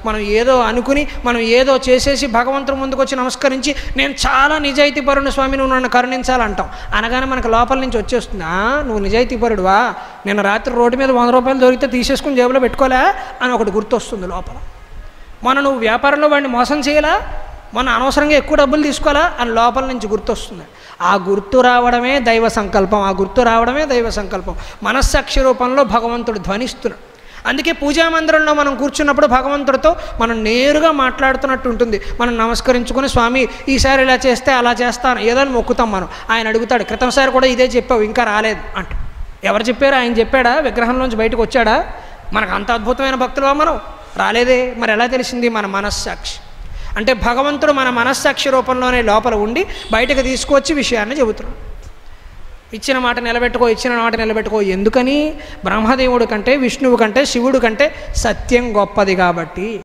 మనం ఏదో అనుకుని మనం ఏదో చేసేసి భగవంతుడు ముందుకు వచ్చి నమస్కరించి నేను చాలా నిజాయితీపరుడు స్వామి, నువ్వు నన్ను కరుణించాలంటాం. అనగానే మనకు లోపల నుంచి వచ్చేస్తుంది, నువ్వు నిజాయితీపరుడువా, నేను రాత్రి రోడ్డు మీద 100 రూపాయలు దొరికితే తీసేసుకుని జేబులో పెట్టుకోలే అని ఒకటి గుర్తొస్తుంది లోపల. నువ్వు వ్యాపారంలో వాడిని మోసం చేయాలా, అనవసరంగా ఎక్కువ డబ్బులు తీసుకోవాలా అని లోపల నుంచి గుర్తొస్తుంది. ఆ గుర్తు రావడమే దైవ సంకల్పం, ఆ గుర్తు రావడమే దైవ సంకల్పం. మనస్సాక్షి రూపంలో భగవంతుడు ధ్వనిస్తున్నాడు. అందుకే పూజా మందిరంలో మనం కూర్చున్నప్పుడు భగవంతుడితో మనం నేరుగా మాట్లాడుతున్నట్టు ఉంటుంది. మనం నమస్కరించుకుని స్వామి ఈసారి ఇలా చేస్తే అలా చేస్తాను ఏదో అని మొక్కుతాం మనం. ఆయన అడుగుతాడు, క్రితంసారి కూడా ఇదే చెప్పావు ఇంకా రాలేదు అంట. ఎవరు చెప్పారు? ఆయన చెప్పాడా? విగ్రహంలోంచి బయటకు వచ్చాడా? మనకు అంత అద్భుతమైన భక్తులువా మనం? రాలేదే. మరి ఎలా తెలిసింది? మన మనస్సాక్షి. అంటే భగవంతుడు మన మనస్సాక్షి రూపంలోనే లోపల ఉండి బయటకు తీసుకువచ్చి విషయాన్ని చెబుతున్నాడు. ఇచ్చిన మాట నిలబెట్టుకో. ఎందుకని? బ్రహ్మదేవుడి కంటే, విష్ణువు కంటే, శివుడు కంటే సత్యం గొప్పది కాబట్టి.